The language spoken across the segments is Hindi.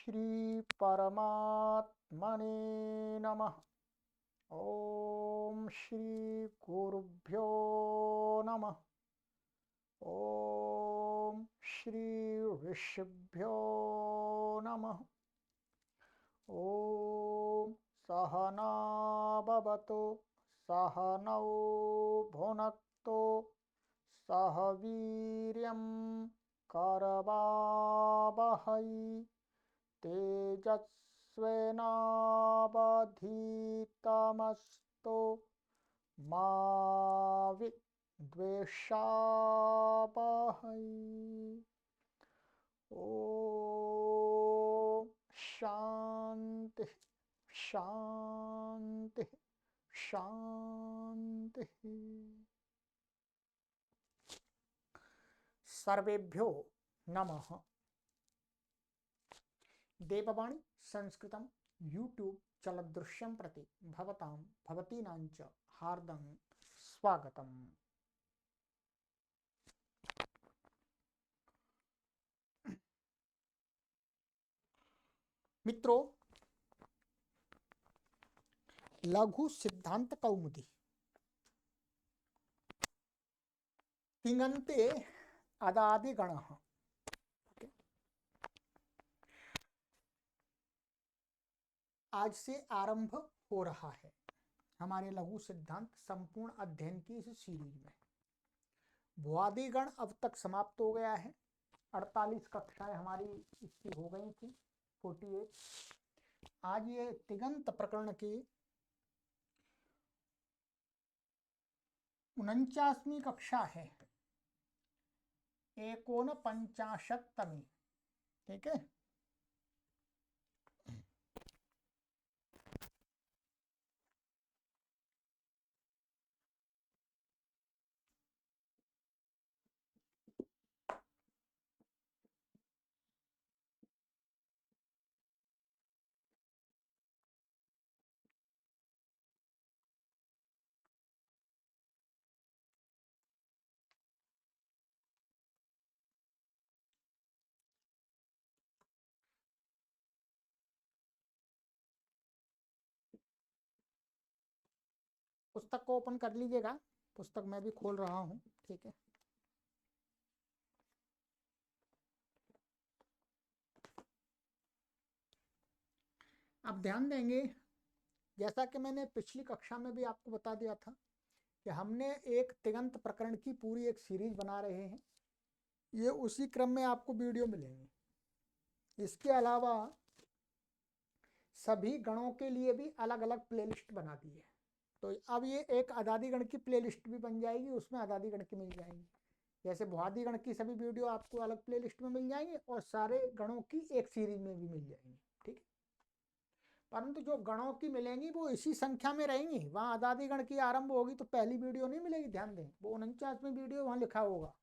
श्री परमात्मने नमः। ओम श्री गुरुभ्यो नमः। ओम श्री ऋषिभ्यो नमः। ओम सहना भवतु सहनौ भुनक्तु सह वीर्यं करवावहै तेजस्विनावधीतमस्तु मा विद्विषावहै। ओम शांति शांति शांति। सर्वेभ्यो नमः। देववाणी संस्कृतं यूट्यूब चलदृश्यं प्रति भवतां भवतीनां च हार्दं स्वागतम्। मित्रों, लघु सिद्धांत कौमुदी तिङन्ते अदादिगणः आज से आरंभ हो रहा है हमारे लघु सिद्धांत संपूर्ण अध्ययन की इस सीरीज में। भुआदिगण अब तक समाप्त हो गया है। 48 कक्षाएं हमारी इसकी हो गई थी, 48। आज ये तिङन्त प्रकरण की 49वीं कक्षा है, 49वीं। ठीक है। पुस्तक को ओपन कर लीजिएगा। पुस्तक मैं भी खोल रहा हूँ। ठीक है। आप ध्यान देंगे, जैसा कि मैंने पिछली कक्षा में भी आपको बता दिया था कि हमने एक तिङन्त प्रकरण की पूरी एक सीरीज बना रहे हैं। ये उसी क्रम में आपको वीडियो मिलेंगे। इसके अलावा सभी गणों के लिए भी अलग अलग प्लेलिस्ट बना दी है। तो अब ये एक अदादिगण की प्लेलिस्ट भी बन जाएगी, उसमें अदादिगण की मिल जाएंगी। जैसे भुआदिगण की सभी वीडियो आपको अलग प्लेलिस्ट में मिल जाएंगे और सारे गणों की एक सीरीज में भी मिल जाएंगी। ठीक है। परंतु जो गणों की मिलेंगी वो इसी संख्या में रहेंगी। वहाँ अदादिगण की आरंभ होगी तो पहली वीडियो नहीं मिलेगी, ध्यान दें। वो 49वीं वीडियो वहाँ लिखा होगा।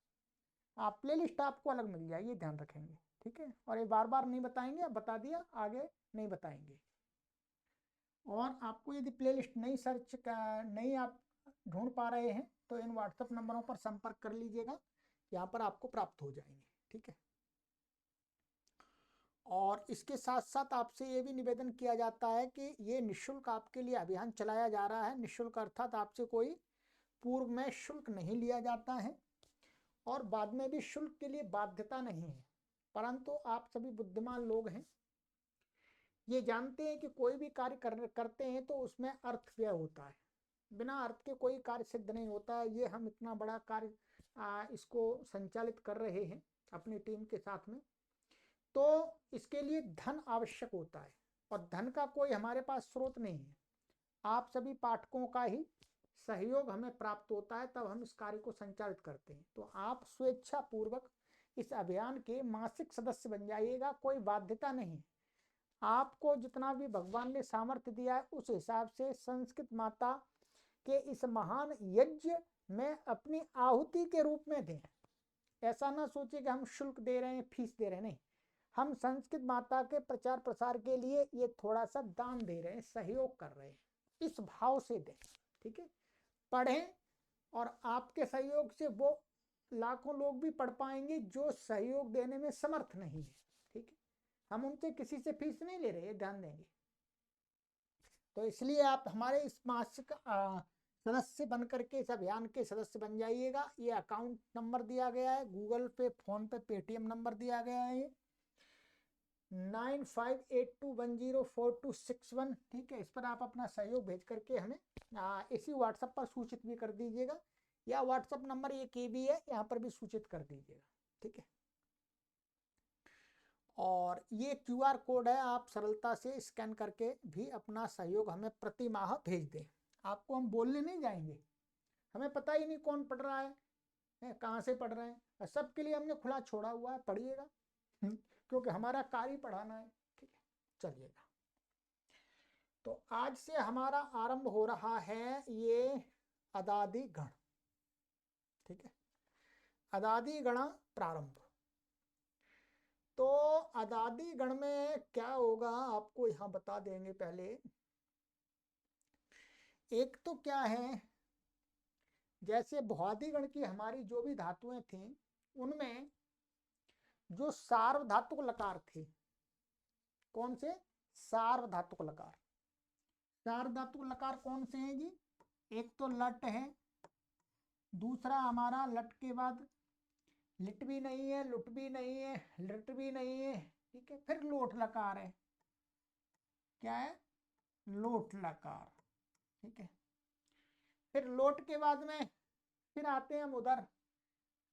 आप प्लेलिस्ट आपको अलग मिल जाएगी, ध्यान रखेंगे। ठीक है। और ये बार बार नहीं बताएंगे, अब बता दिया, आगे नहीं बताएंगे। और आपको यदि प्लेलिस्ट नहीं आप ढूंढ पा रहे हैं तो इन व्हाट्सएप नंबरों पर संपर्क कर लीजिएगा, यहाँ पर आपको प्राप्त हो जाएंगे। ठीक है। और इसके साथ साथ आपसे ये भी निवेदन किया जाता है कि ये निःशुल्क आपके लिए अभियान चलाया जा रहा है। निःशुल्क अर्थात आपसे कोई पूर्व में शुल्क नहीं लिया जाता है और बाद में भी शुल्क के लिए बाध्यता नहीं है। परंतु आप सभी बुद्धिमान लोग हैं, ये जानते हैं कि कोई भी कार्य करते हैं तो उसमें अर्थ व्यय होता है। बिना अर्थ के कोई कार्य सिद्ध नहीं होता है। ये हम इतना बड़ा कार्य इसको संचालित कर रहे हैं अपनी टीम के साथ में, तो इसके लिए धन आवश्यक होता है और धन का कोई हमारे पास स्रोत नहीं है। आप सभी पाठकों का ही सहयोग हमें प्राप्त होता है, तब हम इस कार्य को संचालित करते हैं। तो आप स्वेच्छा पूर्वक इस अभियान के मासिक सदस्य बन जाइएगा, कोई बाध्यता नहीं। आपको जितना भी भगवान ने सामर्थ्य दिया है उस हिसाब से संस्कृत माता के इस महान यज्ञ में अपनी आहुति के रूप में दें। ऐसा ना सोचे कि हम शुल्क दे रहे हैं, फीस दे रहे हैं। नहीं, हम संस्कृत माता के प्रचार प्रसार के लिए ये थोड़ा सा दान दे रहे हैं, सहयोग कर रहे हैं। इस भाव से दें। ठीक है। पढ़ें और आपके सहयोग से वो लाखों लोग भी पढ़ पाएंगे जो सहयोग देने में समर्थ नहीं है। ठीक है। हम उनसे किसी से फीस नहीं ले रहे, ध्यान देंगे। तो इसलिए आप हमारे इस मासिक सदस्य बन करके इस अभियान के सदस्य बन जाइएगा। ये अकाउंट नंबर दिया गया है, गूगल पे, फोन पे, पेटीएम नंबर दिया गया है, ये 9582104261। ठीक है, इस पर आप अपना सहयोग भेज करके हमें इसी व्हाट्सएप पर सूचित भी कर दीजिएगा, या व्हाट्सएप नंबर ये के भी है, यहाँ पर भी सूचित कर दीजिएगा। ठीक है, और ये QR कोड है, आप सरलता से स्कैन करके भी अपना सहयोग हमें प्रति माह भेज दें। आपको हम बोलने नहीं जाएंगे, हमें पता ही नहीं कौन पढ़ रहा है, कहाँ से पढ़ रहे हैं, सबके लिए हमने खुला छोड़ा हुआ है, पढ़िएगा, क्योंकि हमारा कार्य पढ़ाना है। ठीक है, चलिएगा। तो आज से हमारा आरंभ हो रहा है ये अदादि गण। ठीक है, अदादि गण प्रारंभ। तो अदादि गण में क्या होगा आपको यहाँ बता देंगे। पहले एक तो क्या है, जैसे भुआदि गण की हमारी जो भी धातुएं थी, उनमें जो सार्वधातुक लकार थे, कौन से? सार्वधातुक लकार। सार्वधातुक लकार कौन से हैं जी? एक तो लट है, दूसरा हमारा लट के बाद लिट भी नहीं है, लुट भी नहीं है, लट भी नहीं है। ठीक है, फिर लोट लकार है। क्या है? लोट लकार। ठीक है, फिर लोट के बाद में फिर आते हैं हम उधर,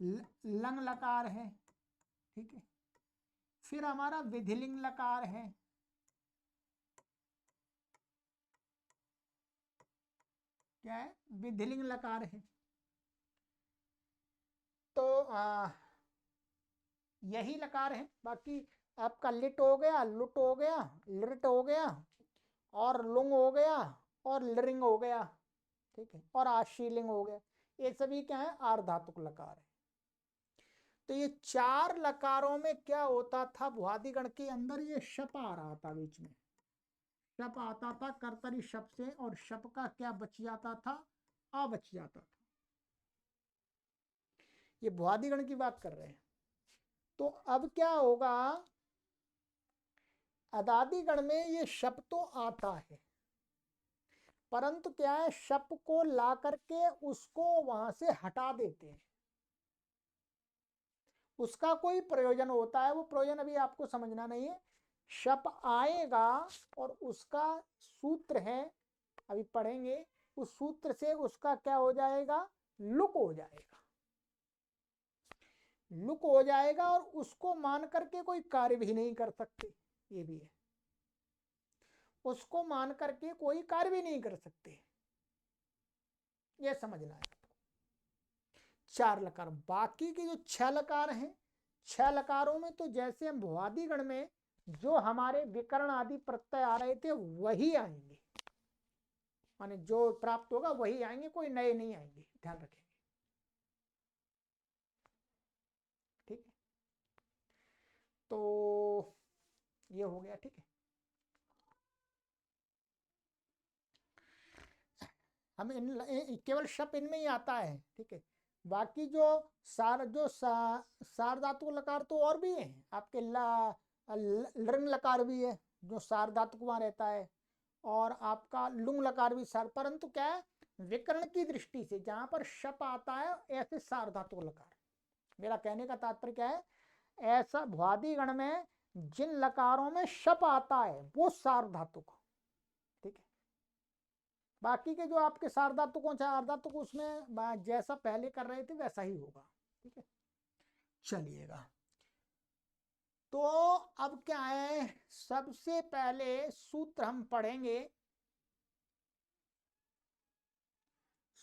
लंग लकार है। ठीक है, फिर हमारा विधिलिंग लकार है। क्या है? विधिलिंग लकार है। तो यही लकार है। बाकी आपका लिट हो गया, लुट हो गया, लिट हो गया, और लुंग हो गया, और लिरिंग हो गया। ठीक है, और आशीलिंग हो गया। ये सभी क्या है? आर्धातुक लकार है। तो ये चार लकारों में क्या होता था, भुआदि गण के अंदर ये शप आ रहा था बीच में, शप आता था कर्तरी शप से, और शप का क्या बच जाता था? आ बच जाता था। ये भुआदि गण की बात कर रहे हैं। तो अब क्या होगा, अदादि गण में ये शप तो आता है, परंतु क्या है, शप को ला करके उसको वहां से हटा देते हैं। उसका कोई प्रयोजन होता है, वो प्रयोजन अभी आपको समझना नहीं है। शप आएगा और उसका सूत्र है, अभी पढ़ेंगे, उस सूत्र से उसका क्या हो जाएगा? लुक हो जाएगा। लुक हो जाएगा, और उसको मान करके कोई कार्य भी नहीं कर सकते। ये भी है, उसको मान करके कोई कार्य भी नहीं कर सकते, ये समझना है। चार लकार, बाकी के जो छह लकार हैं, छह लकारों में तो जैसे हम भुआदि गण में जो हमारे विकर्ण आदि प्रत्यय आ रहे थे वही आएंगे, माने जो प्राप्त होगा वही आएंगे, कोई नए नहीं आएंगे, ध्यान रखेंगे। ठीक है, तो ये हो गया। ठीक है, हम केवल शप इनमें ही आता है। ठीक है, बाकी जो सार्वधातुक लकार तो और भी है आपके, लृंग लकार भी है जो सार्वधातुक वहां रहता है, और आपका लुंग लकार भी सार, परंतु क्या है, विकर्ण की दृष्टि से जहां पर शप आता है ऐसे सार्वधातुक लकार। मेरा कहने का तात्पर्य क्या है, ऐसा भुआदि गण में जिन लकारों में शप आता है वो सार्वधातुक। ठीक है, बाकी के जो आपके सार्वधातुक चाहे अर्धातुक, उसमें जैसा पहले कर रहे थे वैसा ही होगा। ठीक है, चलिएगा। तो अब क्या है, सबसे पहले सूत्र हम पढ़ेंगे।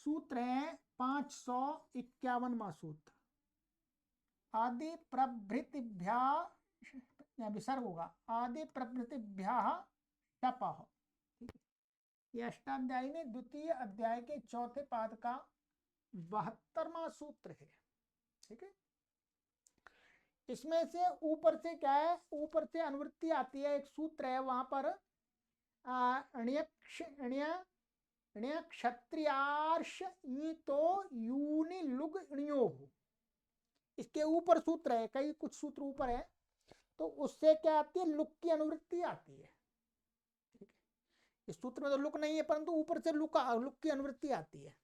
सूत्र है 551वां सूत्र, आदि प्रभृतिभ्या, विसर्ग होगा, आदि प्रभृतिभ्या शपः। ये अष्टाध्यायी में द्वितीय अध्याय के चौथे पाद का 72वां सूत्र है। ठीक है, इसमें से ऊपर से क्या है, ऊपर से अनुवृत्ति आती है, एक सूत्र है वहां पर क्षत्रियार्ष तो यूनि लुग हो, इसके ऊपर सूत्र है, कई कुछ सूत्र ऊपर है, तो उससे क्या आती है, लुक की अनुवृत्ति आती है। ठीक है, इस सूत्र में तो लुक नहीं है परंतु ऊपर से लुक की अनुवृत्ति आती है।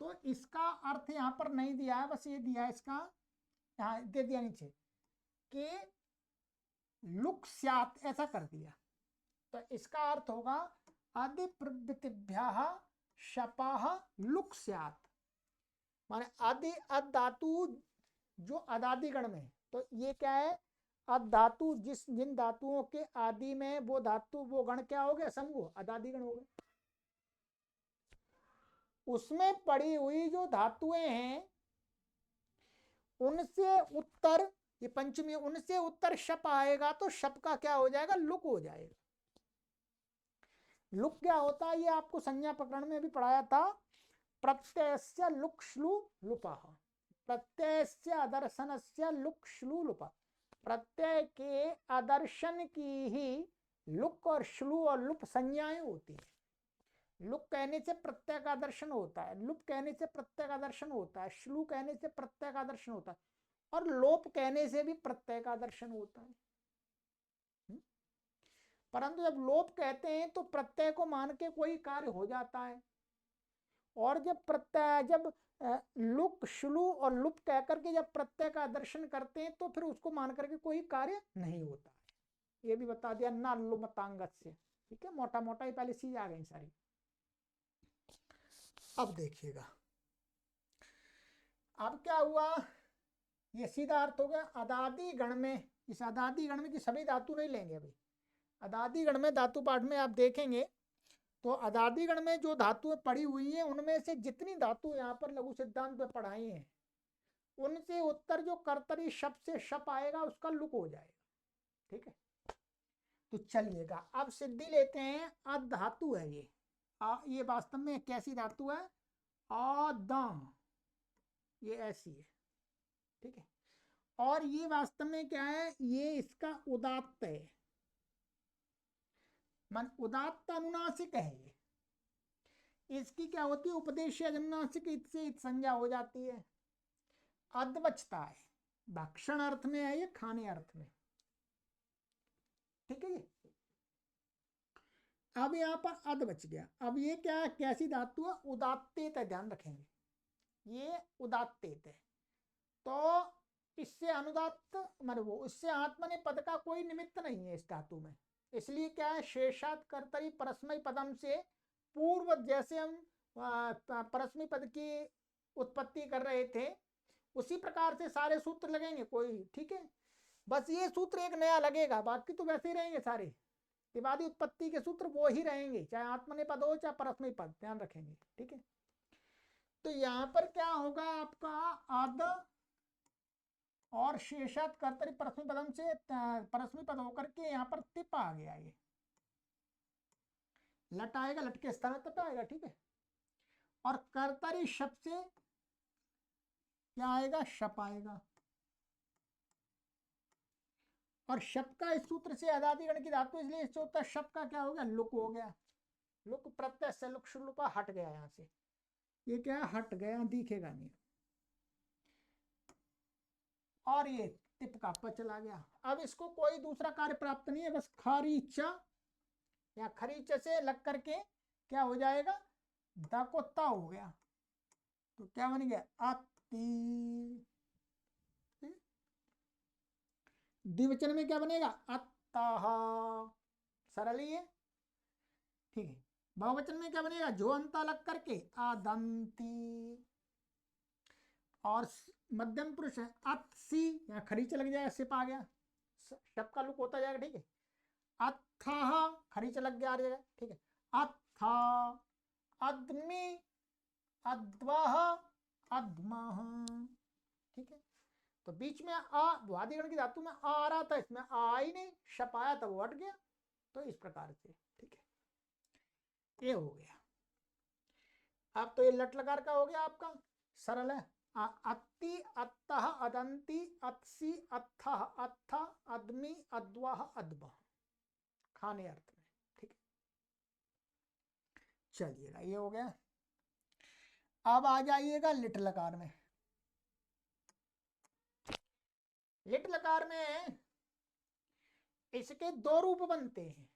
तो इसका अर्थ यहाँ पर नहीं दिया है, बस ये दिया है इसका, यहाँ दे दिया नीचे कि लुक स्यात्, ऐसा कर दिया। तो इसका अर्थ होगा आदि प्रवृत्तिभ्यः शपः लुक स्यात्, माने आदि अद धातु जो अदादि गण में, तो ये क्या है, अद धातु जिन धातुओं के आदि में वो धातु वो गण क्या हो गया, समूह अदादि गण हो गए। उसमें पड़ी हुई जो धातुएं हैं उनसे उत्तर, ये पंचमी, उनसे उत्तर शप आएगा तो शप का क्या हो जाएगा, लुक हो जाएगा। लुक क्या होता है ये आपको संज्ञा प्रकरण में भी पढ़ाया था, प्रत्ययस्य लुक श्लू लुपः, प्रत्ययस्य अदर्शनस्य लुक श्लू लुपः। प्रत्यय के आदर्शन की ही लुक और श्लू और लुप संज्ञाएं होती है। लुक कहने से प्रत्यय का दर्शन होता है, लुप कहने से प्रत्यय का दर्शन होता है, श्लू कहने से प्रत्यय का दर्शन होता है, और लोप कहने से भी प्रत्यय का दर्शन होता है। परंतु जब लोप कहते हैं तो प्रत्यय को मान के कोई कार्य हो जाता है, और जब लुक श्लू और लुप कह करके जब प्रत्यय का दर्शन करते हैं तो फिर उसको मान करके कोई कार्य नहीं होता है। ये भी बता दिया ना लुमतांगत से। ठीक है, मोटा मोटा ही पहले चीज आ गई सारी। अब देखिएगा अब क्या हुआ, ये सीधा अर्थ हो गया अदादि गण में। इस अदादि गण में की सभी धातु नहीं लेंगे अभी, अदादि गण में धातु पाठ में आप देखेंगे तो अदादि गण में जो धातुएं पड़ी हुई हैं उनमें से जितनी धातु यहाँ पर लघु सिद्धांत में पढ़ाई हैं उनसे उत्तर जो कर्तरी शप से शप आएगा उसका लुक हो जाएगा। ठीक है, तो चलिएगा अब सिद्धि लेते हैं। अ धातु है ये वास्तव में कैसी धातु है, आदम, ये ऐसी है। ठीक है, और ये वास्तव में क्या है, ये इसका उदात्त है, मन उदात्त अनुनासिक है। ये इसकी क्या होती है, उपदेशीय अनुनासिक इत से इत संज्ञा हो जाती है। अद बचता है, भक्षण अर्थ में है ये, खाने अर्थ में। ठीक है जी, अब यहाँ पर अद बच गया। अब ये क्या है, कैसी धातु है, उदात्तेत है, ध्यान रखेंगे ये उदात्तेत है। तो इससे अनुदात्त मान वो, इससे आत्मने पद का कोई निमित्त नहीं है इस धातु में। इसलिए क्या है, शेषात कर्तरी परस्मय पदम से पूर्व जैसे हम परस्मय पद की उत्पत्ति कर रहे थे उसी प्रकार से सारे सूत्र लगेंगे कोई। ठीक है, बस ये सूत्र एक नया लगेगा, बाकी तो वैसे ही रहेंगे सारे। त्रिवादी उत्पत्ति के सूत्र वो ही रहेंगे, चाहे आत्मने पद हो चाहे परस्मय पद, ध्यान रखेंगे। ठीक है, तो यहाँ पर क्या होगा आपका, आद और शेषात कर्तरी परस्मय पदम से परस्मय पद होकर के यहाँ पर तिप आ गया, ये लट आएगा, लट के स्थान तप आएगा। ठीक है, और कर्तरी शब्द से क्या आएगा, शप आएगा, और शप का इस सूत्र से अदादि गण की धातु, इसलिए इससे होता है शप का क्या हो गया, लुक हो गया। लुक प्रत्यय से लुक शुल्पा हट गया, यहाँ से ये क्या है, हट गया, दिखेगा नहीं, और ये टिप का प चला गया। अब इसको कोई दूसरा कार्य प्राप्त नहीं है, बस खरीचा या खरीच से लग करके क्या हो जाएगा, द को ता हो गया, तो क्या बन गया, अति। द्विवचन में क्या बनेगा, अत्तः, सरल ही है। ठीक है, बहुवचन में क्या बनेगा, जो अंता लग करके आदंती, और मध्यम पुरुष है अत्सी, यहाँ खरीच लग जाएगा, सिप आ गया, शब का लुक होता जाएगा। ठीक है, अत्था खरीच लग गया आ जगह। ठीक है, अत्था, अद्मी, अद्वाह, अद्मः। ठीक है, तो बीच में आ वादिगण की धातु में आ रहा था, इसमें आ ही नहीं, शप आया था वो हट गया, तो इस प्रकार से। ठीक है, ये हो गया। अब तो ये लट लकार का हो गया आपका, सरल है। अत्ति, अत्तः, अदंती, अत्सी, अत्थः, अत्था, अद्मी, अद्वाह, अद्बः, खाने अर्थ में। ठीक है, चलिएगा ये हो गया। अब आ जाइएगा लिट लकार में। लिट लकार में इसके दो रूप बनते हैं,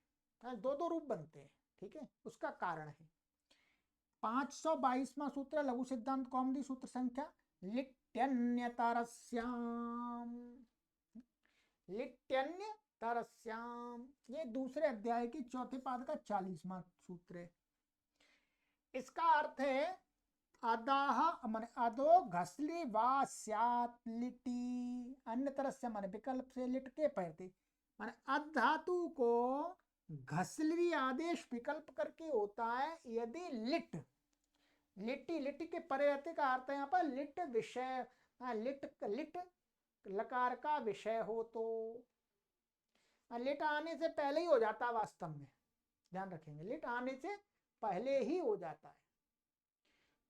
दो रूप बनते हैं, ठीक है। उसका कारण है 522वां सूत्र लघु सिद्धांत कौमुदी सूत्र संख्या लिट्यन्यतरस्याम, लिट्यन्यतरस्याम, ये दूसरे अध्याय की चौथे पाद का 40वां सूत्र है। इसका अर्थ है अदाह माने अदो घसली वास्यात लिटी, अन्य तरह से माने विकल्प से लिट के पढ़ते, माने अधातु को घसली आदेश विकल्प करके होता है यदि लिट, लिट्टी लिट्टी के परे रहते का अर्थ है यहाँ पर लिट विषय, लिट लिट लकार का विषय हो तो, लिट आने से पहले ही हो जाता, वास्तव में ध्यान रखेंगे लिट आने से पहले ही हो जाता है।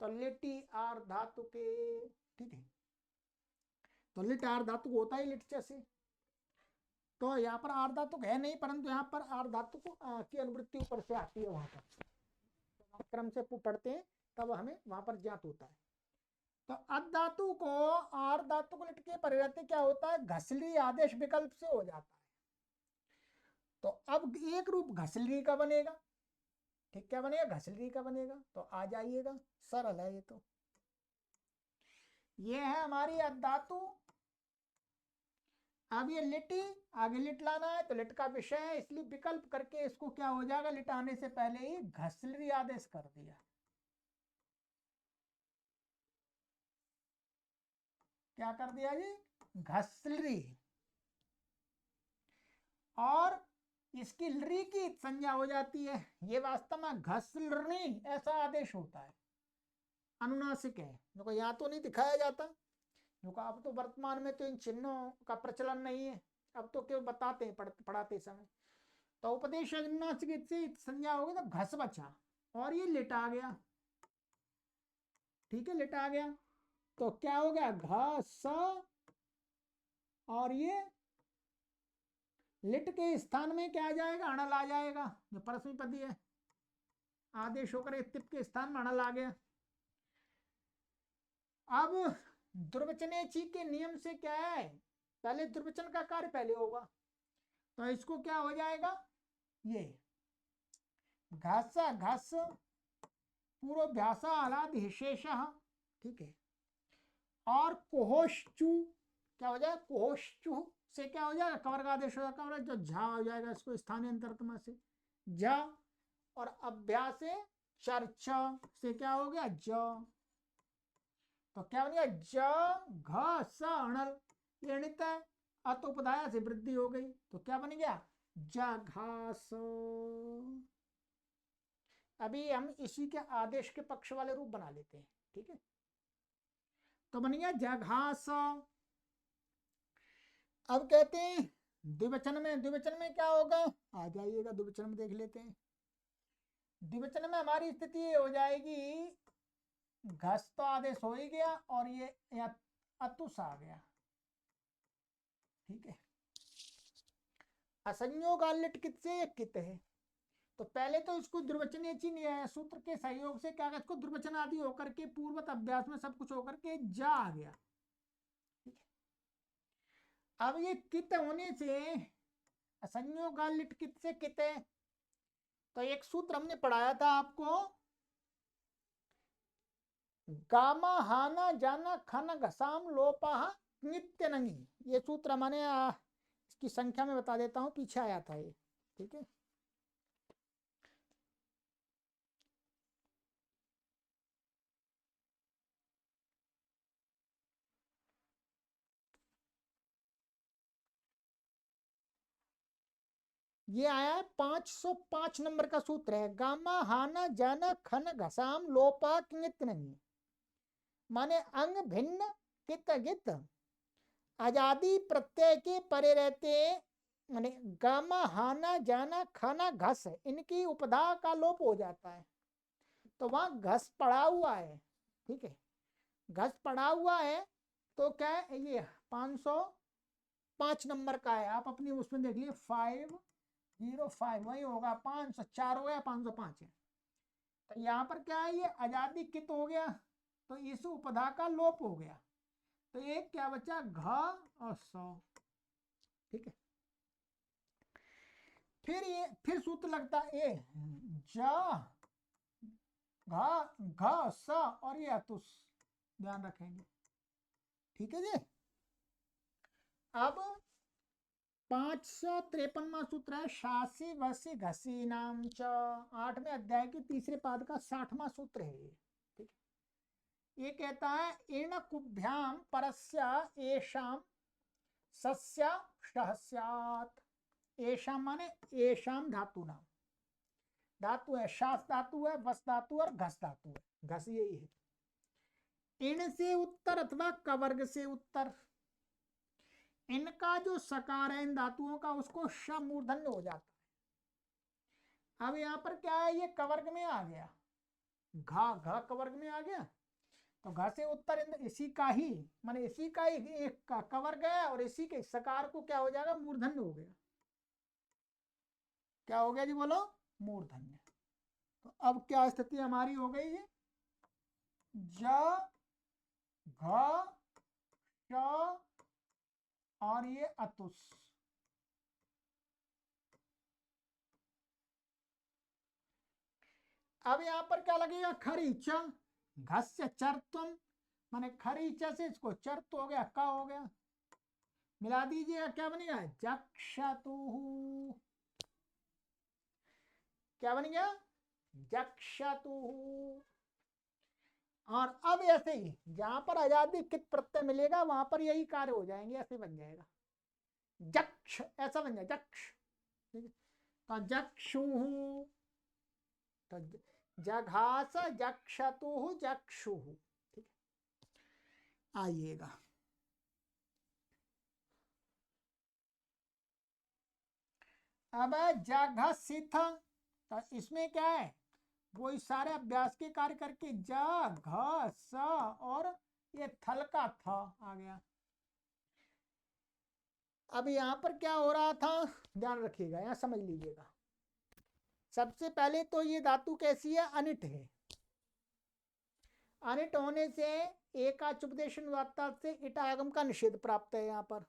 तो लिटी आर धातु के, ठीक है, तो लिट आर धातु होता ही लिट जैसे, तो यहाँ पर आर धातु है नहीं, परंतु यहाँ पर आर धातु को की अनुवृत्ति ऊपर से आती है, वहां पर क्रम से पढ़ते हैं तब हमें वहां पर ज्ञात होता है। तो अद धातु को आर धातु को लिट के परिवर्ते क्या होता है, घसली आदेश विकल्प से हो जाता है। तो अब एक रूप घसली का बनेगा, ठीक, क्या बनेगा, घसली का बनेगा। तो आ जाइएगा, सरल है ये, तो ये है हमारी अद धातु। अब ये लिटी आगे लिट लाना है, तो लिट का विषय है, इसलिए विकल्प करके इसको क्या हो जाएगा, लिट आने से पहले ही घसली आदेश कर दिया। क्या कर दिया जी, घसली, और इसकी लरी की संज्ञा हो जाती है। ये वास्तव में घसलनी ऐसा आदेश होता है, अनुनासिक है, देखो यहाँ तो नहीं दिखाया जाता, क्योंकि अब तो वर्तमान में तो इन चिन्हों का प्रचलन नहीं है, अब तो केवल बताते हैं पढ़ाते समय। तो उपदेश अनुनासिक से संज्ञा होगी तो घस बचा, और ये लिट आ गया, ठीक है, लिट आ गया, तो क्या हो गया, घस, और ये लिट के स्थान में क्या आ जाएगा, अणल आ जाएगा, जो परस्मैपदी है, आदेश होकर तिप के स्थान में अणल आ गया। अब दुर्वचनेची के नियम से क्या है, पहले दुर्वचन का कार्य पहले होगा, तो इसको क्या हो जाएगा, ये घास घास पूर्वाभ्यासा अलाद विशेष, ठीक है, और कोहोश्चु क्या हो जाएगा, कोहोश्चु से क्या हो जाएगा, कवर का आदेश हो जाएगा, जो झा हो जाएगा, इसको स्थानांतरतमा से झा, और अभ्यास चर्चा से क्या हो गया, ज, तो क्या बन गया, ज घ स अणल, ये अणित है, अत उपधाया से वृद्धि हो गई, तो क्या बन गया, जघास। अभी हम इसी के आदेश के पक्ष वाले रूप बना लेते हैं, ठीक है, तो बन गया जघास। अब कहते हैं द्विवचन में, द्विवचन में क्या होगा, आ जाइएगा द्विवचन में देख लेते हैं। द्विवचन में हमारी स्थिति ये हो जाएगी, घस तो आदेश हो ही गया, और ये अतुस आ गया, ठीक है, असंयोग लिट किससे, कित है, तो पहले तो इसको द्विवचनीय चिन्ह सूत्र के सहयोग से क्या, इसको द्विवचन आदि होकर के पूर्वत अभ्यास में सब कुछ होकर के जा आ गया, ठीक है। अब ये कित होने से असंयोग लिट कित से कित है, तो एक सूत्र हमने पढ़ाया था आपको, गामा हाना जाना खन घसाम लोपा नित्य नंगी, ये सूत्र मैंने इसकी संख्या में बता देता हूं, पीछे आया था ये, ठीक है। ये आया है 505 नंबर का सूत्र है, गामा हाना जाना खन घसाम लोपा नित्य नंगी, माने अंग भिन्न कित गित आजादी प्रत्यय के परे रहते, माने गामा हाना जाना खाना घस, इनकी उपधा का लोप हो जाता है, तो वहां घस पड़ा हुआ है, ठीक है, घस पड़ा हुआ है, तो क्या है, ये 505 नंबर का है, आप अपनी उसमें देख लीजिए 505 वही होगा, 504 हो गया, 505 है, तो यहाँ पर क्या है, ये आजादी कित हो गया, तो इस उपधा का लोप हो गया, तो एक क्या बचा, घ और स, ठीक है। फिर सूत्र लगता है ए ज घ स और ये अतुस, ध्यान रखेंगे। ठीक है जी। अब 553वां सूत्र है शासी वसी घसी नाम च, 8वें अध्याय के तीसरे पाद का 60वां सूत्र है ये। ठीक, ये कहता है इन कुभ्याम परस्य एशाम सस्य सहस्यात्। एशाम माने एशाम धातु नाम, धातु है, शास धातु है, वस धातु और घस धातु है, घस यही है। इन से उत्तर अथवा कवर्ग से उत्तर, इनका जो सकार है इन धातुओं का उसको श मूर्धन्य हो जाता है। अब यहां पर क्या है, ये कवर्ग में आ गया, घ कवर्ग में आ गया, तो घ से उत्तर इसी का ही माने इसी का ही एक का कवर्ग है और इसी के सकार को क्या हो जाएगा, मूर्धन्य हो गया। क्या हो गया जी बोलो, मूर्धन्य। तो अब क्या स्थिति हमारी हो गई है, ज घ श और ये अतुस। अब यहां पर क्या लगेगा, खरीच घस्य चरत्वम, माने खरीच से इसको चर्त हो गया, का हो गया, मिला दीजिएगा, क्या बनेगा, जक्षतुहु। क्या बन गया, जक्षतुहु। और अब ऐसे ही जहां पर आजादी कित प्रत्यय मिलेगा वहां पर यही कार्य हो जाएंगे, ऐसे बन जाएगा जक्ष, ऐसा बन जाएगा जक्ष। तो जक्षुहु, तो जघास जक्षतुहु जक्षुहु। ठीक है, आइएगा अब जघसिथ, तो इसमें क्या है, वही सारे अभ्यास के कार्य करके ज घ स और ये थल का थ आ गया। अब यहां पर क्या हो रहा था, ध्यान रखिएगा, यहां समझ लीजिएगा। सबसे पहले तो ये धातु कैसी है, अनिट है। अनिट होने से एकाचुपदेश से इटागम का निषेध प्राप्त है यहाँ पर,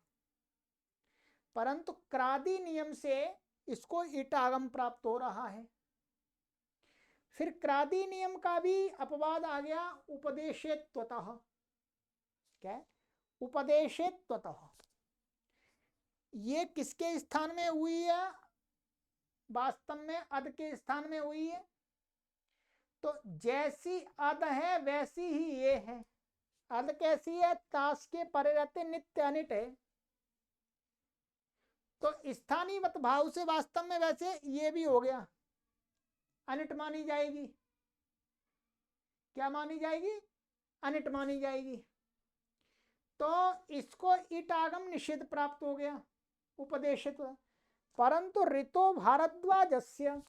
परंतु क्रादि नियम से इसको इटागम प्राप्त हो रहा है। फिर क्रादि नियम का भी अपवाद आ गया, उपदेशेत्वतः। क्या, उपदेशेत्वतः। ये किसके स्थान में हुई है, वास्तव में अद के स्थान में हुई है। तो जैसी अद है वैसी ही ये है। अद कैसी है, ताश के परे रहते नित्य अनिट है, तो स्थानीयवत भाव से वास्तव में वैसे ये भी हो गया, अनिट मानी जाएगी। क्या मानी जाएगी, अनिट मानी जाएगी। तो इसको इटागम निषेध प्राप्त हो गया, उपदेशित। परंतु ऋतो भारद्वाजस्य,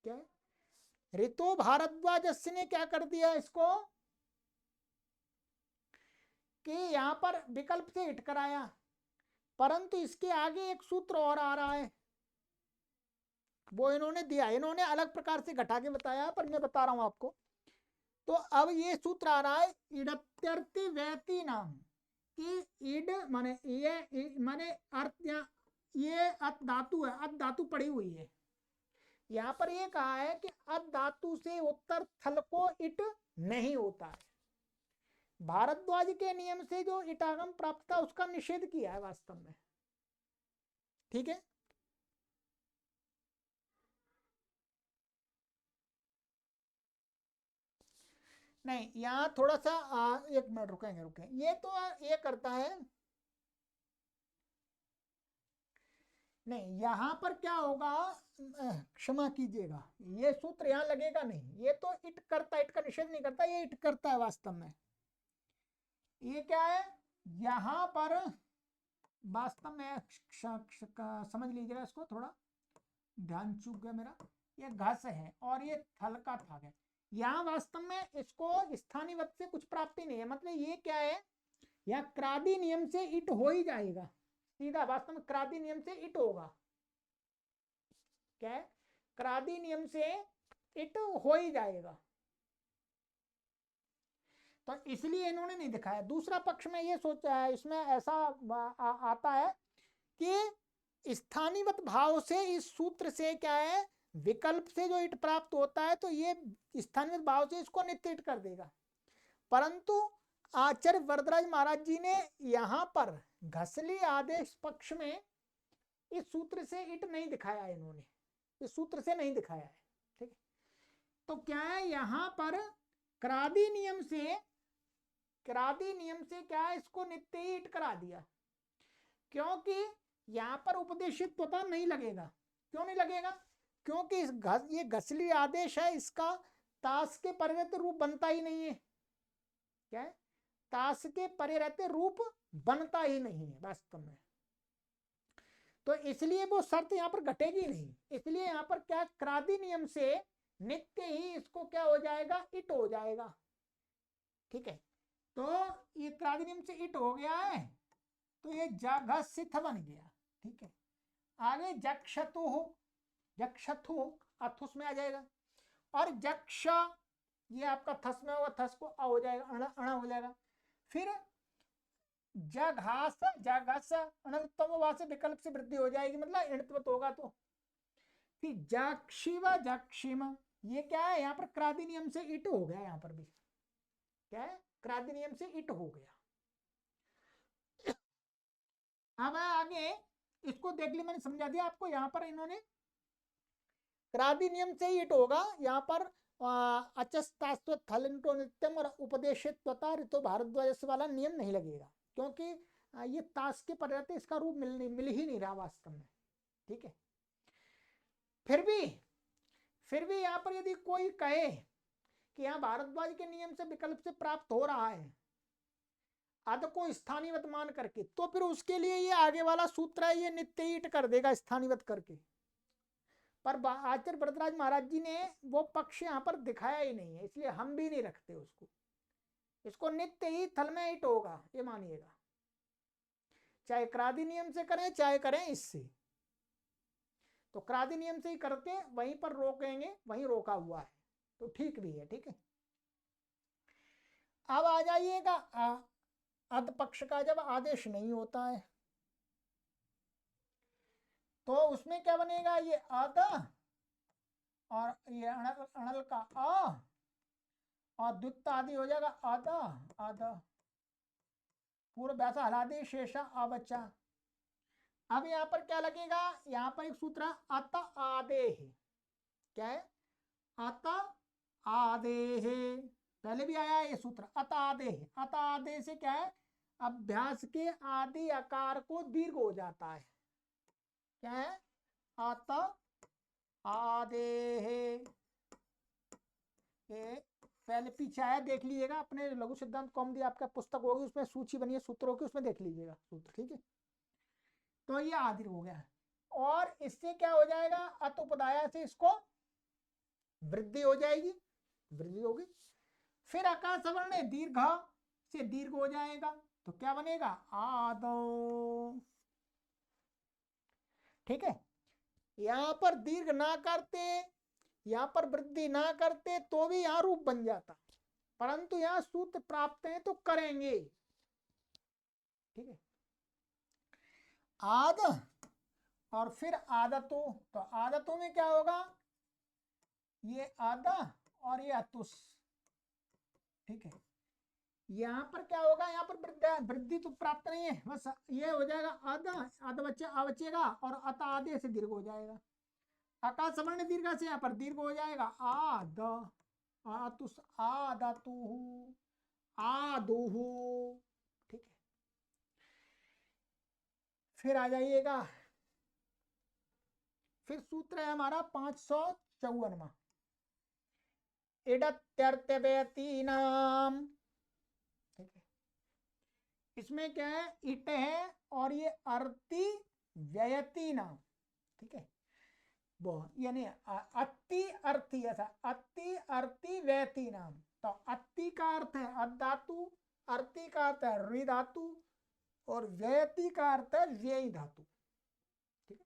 क्या, ऋतो भारद्वाजस्य ने क्या कर दिया इसको, कि यहां पर विकल्प से हिट कराया, परंतु इसके आगे एक सूत्र और आ रहा है, वो इन्होंने दिया, इन्होंने अलग प्रकार से घटा के बताया, पर मैं बता रहा हूं आपको। तो अब ये सूत्र आ रहा है, इडत्यर्थी वैती नाम, कि इड माने ये माने अर्थ, ये अत धातु है, अत धातु पड़ी हुई है। यहां पर ये कहा है कि अत धातु से उत्तर थल को इट नहीं होता है। भारद्वाज के नियम से जो इटागम प्राप्त था उसका निषेध किया है वास्तव में। ठीक है, नहीं यहां थोड़ा सा एक मिनट रुकेंगे, ये तो ये करता है, नहीं यहां पर क्या होगा, क्षमा कीजिएगा, ये सूत्र यहां लगेगा नहीं, ये तो इट करता, इट का निषेध नहीं करता, ये इट करता है वास्तव में। ये क्या है, यहां पर वास्तव में समझ लीजिएगा इसको, थोड़ा ध्यान चूक गया मेरा, ये घस है और ये थल का था है। यहाँ वास्तव में इसको स्थानीयवत से कुछ प्राप्ति नहीं है, मतलब ये क्या है, यह क्रादि नियम से इट हो ही जाएगा सीधा, वास्तव में क्रादि नियम से इट होगा। क्या है, क्रादि नियम से इट हो ही जाएगा, तो इसलिए इन्होंने नहीं दिखाया। दूसरा पक्ष में ये सोचा है, इसमें ऐसा आता है कि स्थानीवत भाव से इस सूत्र से क्या है, विकल्प से जो इट प्राप्त होता है, तो ये स्थानीवत भाव से इसको नित्य इट कर देगा। परंतु आचार्य वरदराज महाराज जी ने यहाँ पर घसली आदेश पक्ष में इस सूत्र से इट नहीं दिखाया है, इन्होंने इस सूत्र से नहीं दिखाया है। ठीक है, तो क्या है यहाँ पर क्रादी नियम से क्या है, इसको नित्य ही इट करा दिया, क्योंकि यहाँ पर उपदेशित पता नहीं लगेगा। क्यों नहीं लगेगा? क्योंकि ये घसली आदेश है, इसका ताश के परे रहते रूप बनता ही नहीं है। क्या है? ताश के परे रहते रूप बनता ही नहीं है वास्तव में, तो इसलिए वो शर्त यहाँ पर घटेगी नहीं। इसलिए यहाँ पर क्या, क्रादी नियम से नित्य ही इसको क्या हो जाएगा, इट हो जाएगा। ठीक है, तो ये क्रादी नियम से इट हो गया है, तो ये जगसिथ बन गया। ठीक है, आगे जक्षतु अथुस में आ जाएगा, और जक्ष ये आपका थस में होगा, थस को आ हो जाएगा, अणा हो जाएगा। फिर जघास जगस अनंतम वहां से विकल्प से वृद्धि हो जाएगी, मतलब इणत्वत होगा। तो फिर जक्षिव जक्षिम, ये क्या है, यहाँ पर क्रादी नियम से इट हो गया। यहाँ पर भी क्या है, क्रादी नियम से इट हो गया। अब आगे इसको देख ली, मैंने समझा दिया आपको। यहाँ पर इन्होंने क्रादी नियम से ही इट होगा। यहाँ पर अचस्तास्व थलिंटो नित्यम और उपदेशित्वता ऋतु भारद्वाज वाला नियम नहीं लगेगा, क्योंकि ये ताश के पर रहते इसका रूप मिल ही नहीं रहा वास्तव में। ठीक है, फिर भी यहाँ पर यदि कोई कहे कि यहाँ भारद्वाज के नियम से विकल्प से प्राप्त हो रहा है अद को स्थानीवत मान करके, तो फिर उसके लिए ये आगे वाला सूत्र है, ये नित्य ईट कर देगा स्थानीवत करके। पर आचार्य वरदराज महाराज जी ने वो पक्ष यहाँ पर दिखाया ही नहीं है, इसलिए हम भी नहीं रखते उसको। इसको नित्य ही थल में ईट होगा, ये मानिएगा, चाहे क्रादी नियम से करें चाहे करें इससे। तो क्रादी नियम से ही करके वहीं पर रोकेंगे, वहीं रोका हुआ है, तो ठीक भी है। ठीक है, अब आ जाइएगा अध पक्ष का जब आदेश नहीं होता है, तो उसमें क्या बनेगा, ये अद और ये अणल का अ और द्वित आदि हो जाएगा अद अद, पूर्व व्यासा हलादि शेषा अबच्चा। अब यहाँ पर क्या लगेगा, यहाँ पर एक सूत्र अत आदेह। क्या है, अत आदेह, पहले भी आया है ये सूत्र अत आदेह। अत आदेह से क्या है, अभ्यास के आदि आकार को दीर्घ हो जाता है। क्या है, अत आदेह। पहले पीछे आया, देख लीजिएगा, अपने लघु सिद्धांत कौमुदी आपका पुस्तक होगी, उसमें सूची बनी है सूत्रों की, उसमें देख लीजिएगा सूत्र। ठीक है, तो ये आदि हो गया, और इससे क्या हो जाएगा, अत उपदाया से इसको वृद्धि हो जाएगी, वृद्धि होगी। फिर आकाश वर्ण दीर्घ से दीर्घ हो जाएगा, तो क्या बनेगा, आदो। ठीक है, यहां पर दीर्घ ना करते, यहां पर वृद्धि ना करते तो भी यहां रूप बन जाता, परंतु यहां सूत्र प्राप्त है तो करेंगे। ठीक है, आद और फिर आदतो, तो आदतों में क्या होगा, ये आदा और ये अतुस। ठीक है, यहाँ पर क्या होगा, यहाँ पर वृद्धि तो प्राप्त नहीं है, बस ये हो जाएगा आधा आधा बच्चा बचेगा, और अत आधे से दीर्घ हो जाएगा। आकाश वर्ण दीर्घ से यहाँ पर दीर्घ हो जाएगा, आद आतुस आदतु आदुहु। ठीक है, फिर आ जाइएगा, फिर सूत्र है हमारा 554वां, इडत्यर्थव्यति नाम। ठीक है, इसमें क्या है, इट है और ये अर्ति व्ययति नाम। ठीक है, वो यानी अति अर्थी, ऐसा अति अर्थी व्ययति नाम। तो अति का अर्थ है अधातु, अर्थी का अर्थ है रि धातु, और व्ययति का अर्थ है व्यय धातु। ठीक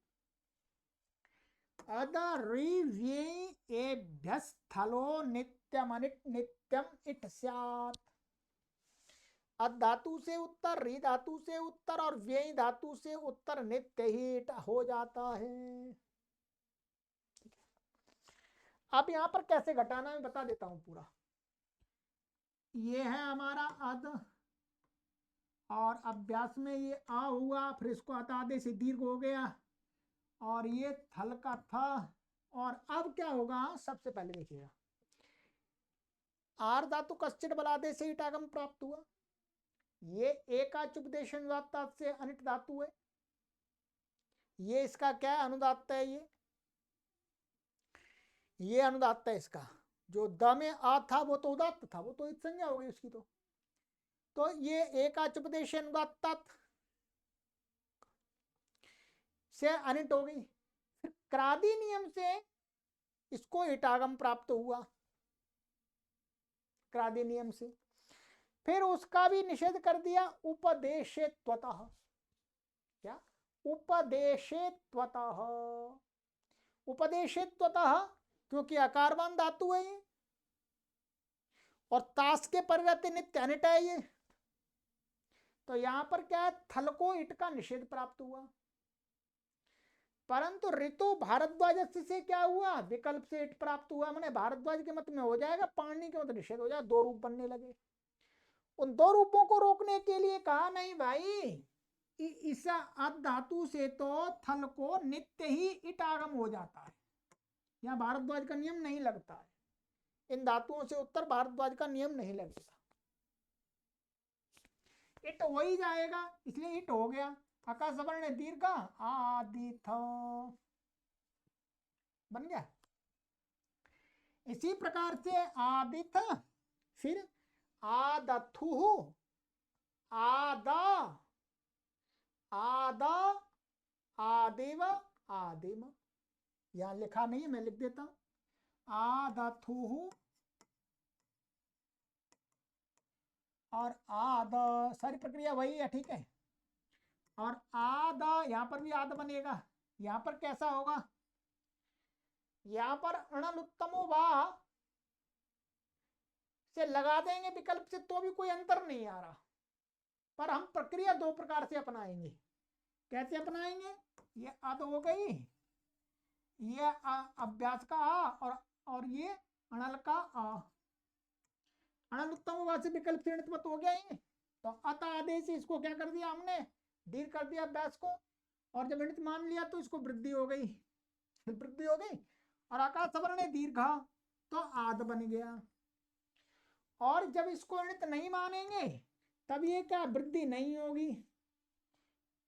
है, अद रि व्यय एभ्यस्थलो नित्यम नित्यम इट स्यात्। अद धातु से उत्तर, री धातु से उत्तर और व्यय धातु से उत्तर नित्य ही हो जाता है। अब यहां पर कैसे घटाना मैं बता देता हूं पूरा। ये है हमारा अद, और अभ्यास में ये आ हुआ, फिर इसको हटा दे से दीर्घ हो गया, और ये थल का था। और अब क्या होगा, सबसे पहले देखिएगा, आर धातु कश्चित बलादे से ईटागम प्राप्त हुआ। ये एकाच उपदेशन से अनिट धातु है। ये इसका क्या है, अनुदात्त है। ये अनुदात्त है इसका। जो द में आ था वो तो उदात्त था, वो तो इत संज्ञा हो गई उसकी। तो ये एकाच उपदेश अनुदात्त से अनिट हो गई। फिर क्रादि नियम से इसको ईटागम प्राप्त हुआ, क्रादि नियम से। फिर उसका भी निषेध कर दिया उपदेशेत्वतः। क्या, उपदेशेत्वतः। उपदेशेत्वतः क्योंकि आकारवान धातु है ये, और ताश के परिवर्ते नित्य अनिट है ये। तो यहां पर क्या है, थल को इट का निषेध प्राप्त हुआ। परंतु ऋतु भारद्वाज से क्या हुआ, विकल्प से इट प्राप्त हुआ। मैंने भारद्वाज के मत में हो जाएगा, पाणिनि के मत निषेध हो जाएगा, दो रूप बनने लगे। उन दो रूपों को रोकने के लिए कहा नहीं भाई, इस अद धातु से तो थल को नित्य ही इट आगम हो जाता है, यहाँ भारद्वाज का नियम नहीं लगता है। इन धातुओं से उत्तर भारद्वाज का नियम नहीं लगेगा, इट हो ही जाएगा, इसलिए इट हो गया। आकाश वर्ण दीर्घ आदिथ बन गया। इसी प्रकार से आदिथ, फिर आदथु, आदा, आदा, आदेव, आदिम। यहां लिखा नहीं है, मैं लिख देता हूं। आदथु और आद, सारी प्रक्रिया वही है, ठीक है। और आदा, यहां पर भी आद बनेगा। यहां पर कैसा होगा, यहां पर अणलुत्तमो वा से लगा देंगे विकल्प से तो भी कोई अंतर नहीं आ रहा। पर हम प्रक्रिया दो प्रकार से अपनाएंगे। कैसे अपनाएंगे, ये अद हो गई, ये अभ्यास का आ, और ये अणल का आ। अणल उत्तम वा से विकल्प से हो गया ये। तो अत आदेश से इसको क्या कर दिया हमने, दीर्घ कर दिया अभ्यास को, और जब इणित मान लिया तो इसको वृद्धि हो गई, वृद्धि हो गई। और आकाश सवर्ण दीर्घ तो आद बन गया। और जब इसको इणित नहीं मानेंगे तब ये क्या, वृद्धि नहीं होगी,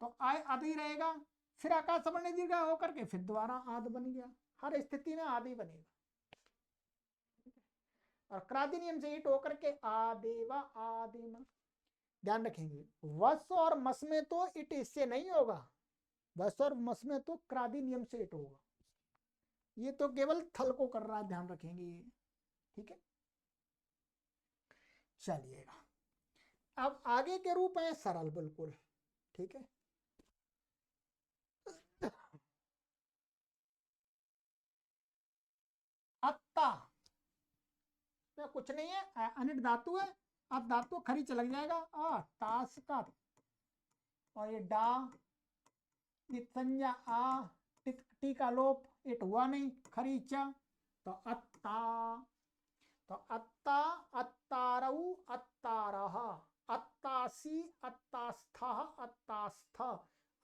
तो आय आदि रहेगा। फिर आकाश सवर्ण दीर्घ होकर के फिर दोबारा आद बन गया। हर स्थिति में आदि बनेगा। और क्रादि नियम से ईट होकर के आदेवा आदिम। ध्यान रखेंगे, वस और मस में तो इट इससे नहीं होगा, वस और मस में तो क्रादि नियम से इट होगा। ये तो केवल थल को कर रहा है, ध्यान रखेंगे ये, ठीक है। चलिएगा, अब आगे के रूप है सरल बिल्कुल, ठीक है। अत्ता में कुछ नहीं है, अनिट धातु है। अब धातु खरी चल जाएगा, तास का, और ये डा, ये संज्ञा आ, टी का लोप, इट हुआ नहीं, खरी च, तो अत्ता। तो अत्ता, अत्तारऊ, अत्तारह, अत्तासी, अत्तास्थः, अत्तास्थ,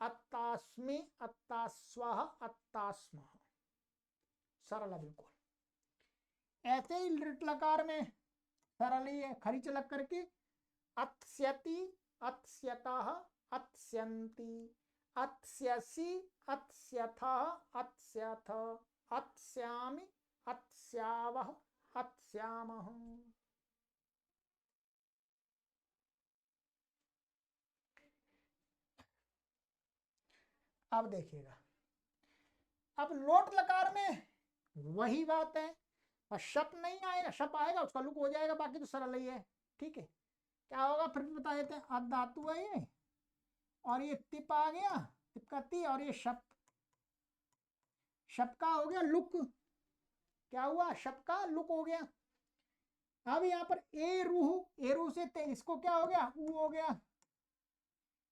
अत्तास्मि, अत्तास्वः, अत्तास्मः। सरल है बिल्कुल। ऐसे ही लिट लकार में सरल ही है, खरी चलक करके अत्स्यति, अत्स्यतः, अत्स्यन्ति, अत्स्यसि, अत्स्यथः, अत्स्यथ, अत्स्यामि, अत्स्यावः, अत्स्यामः। अब देखिएगा, अब लोट लकार में वही बात है, और शप नहीं आएगा, शप आएगा उसका लुक हो जाएगा, बाकी तो सरल ही है, ठीक है। क्या होगा फिर भी बता देते हैं, अध धातु है ये, और ये तिप आ गया, तिप का ती, और ये शप, शप का हो गया लुक। क्या हुआ, शप का लुक हो गया। अब यहाँ पर एरू से इसको क्या हो गया, ऊ हो गया,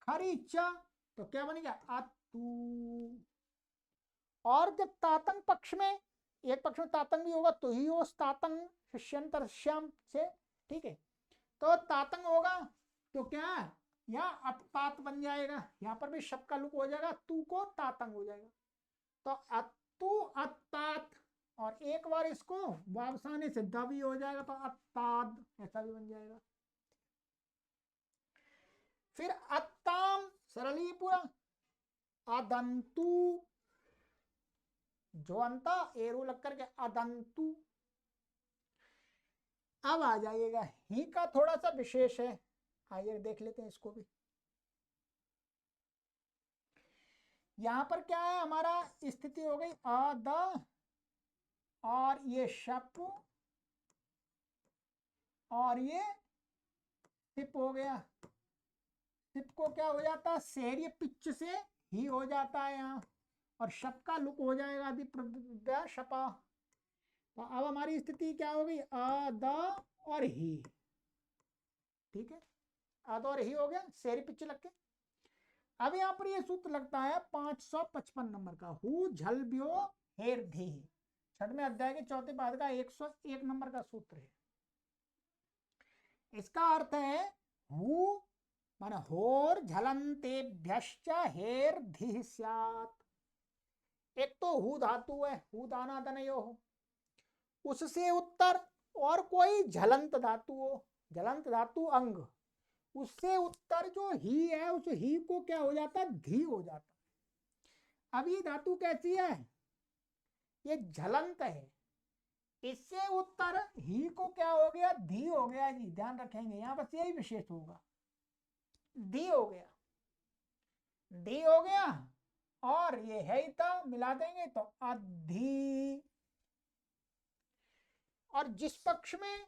खरी च, तो क्या बनेगा अतु। और जब तातंग पक्ष में, एक पक्ष में तातंग भी होगा तो ही हो तातंग शिष्यंतर श्याम से, ठीक है। तो तातंग होगा तो क्या, यहाँ अतात बन जाएगा, यहाँ पर भी शब्द का लुक हो जाएगा, तू को तातंग हो जाएगा, तो अतु अतात। और एक बार इसको वापस आने से द भी हो जाएगा, तो अताद ऐसा भी बन जाएगा। फिर अत्ताम, सरल ही पूरा, अदंतु, जो अंता एरू लग करके अदंतु। अब आ जाइएगा ही का थोड़ा सा विशेष है, आइए देख लेते हैं इसको भी। यहां पर क्या है, हमारा स्थिति हो गई अद, और ये शप, और ये सिप हो गया। सिप को क्या हो जाता है, शहरी पिच से ही हो जाता है यहाँ, और शप का लुक हो जाएगा अधि शपा। तो अब हमारी स्थिति क्या हो गई, अद और ही, ठीक है, अद और ही हो गया शहरी पिच लग के। अब यहाँ पर ये सूत्र लगता है 555 नंबर का, हु झल ब्यो हेर धी, 6वें अध्याय के 4थे पाद का 101 नंबर का सूत्र है। इसका अर्थ है हु माने होर झलंतेभ्यश्च हेर धी स्यात्। एक तो हु धातु है, हु दाना दनयो हो, उससे उत्तर और कोई झलंत धातु हो, झलंत धातु अंग, उससे उत्तर जो ही है उस ही को क्या हो जाता है, धी हो जाता है। अब ये धातु कैसी है, ये झलंत है, इससे उत्तर ही को क्या हो गया, धी हो गया जी, ध्यान रखेंगे यहाँ बस यही विशेष होगा, धी हो गया, धी हो गया, और ये है था मिला देंगे तो अधि। और जिस पक्ष में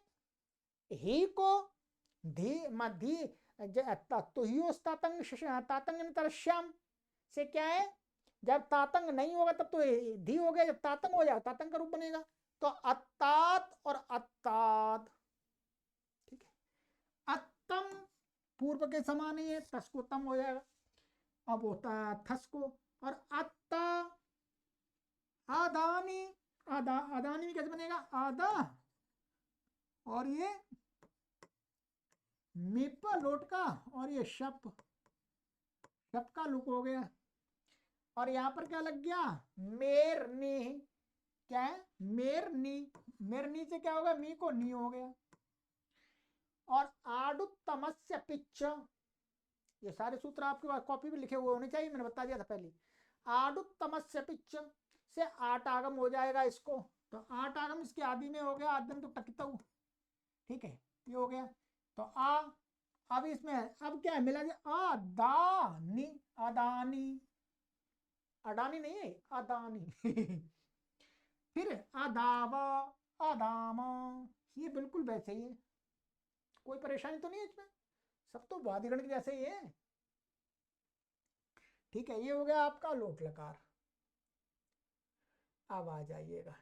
ही को धी मधी तातंग श्याम से क्या है, जब तातंग नहीं होगा तब तो धी हो गया, जब तातंग हो जाएगा तातंग का रूप बनेगा, तो अतात और अतात, ठीक है। अत्तम पूर्व के समान ही है, तस को तम हो जाएगा, अब होता है थस को। और अत्ता आदानी, आदानी में कैसे बनेगा, आदा, और ये मिप लोट का, और ये शप, शप का लुक हो गया। और यहाँ पर क्या लग गया, मेरनी, क्या है मेरनी, मेरनी से क्या होगा, मी को नी हो गया। और आडुत्तमस्य पिच्च, ये सारे सूत्र आपके पास कॉपी पे लिखे हुए होने चाहिए, मैंने बता दिया था पहले। आडुत्तमस्य पिच्च से आठ आगम हो जाएगा इसको, तो आठ आगम इसके आदि में हो गया, आदम तो टकताऊ, ठीक है, ये हो गया। तो अब इसमें अब क्या है, मिला दिया अदानी, अदानी, अडानी नहीं है अदानी। फिर अदावा, अदामा, ये बिल्कुल वैसे ही है, कोई परेशानी तो नहीं है इसमें, सब तो वादिगण के जैसे ही है, ठीक है। ये हो गया आपका लोट लकार। अब आ जाइएगा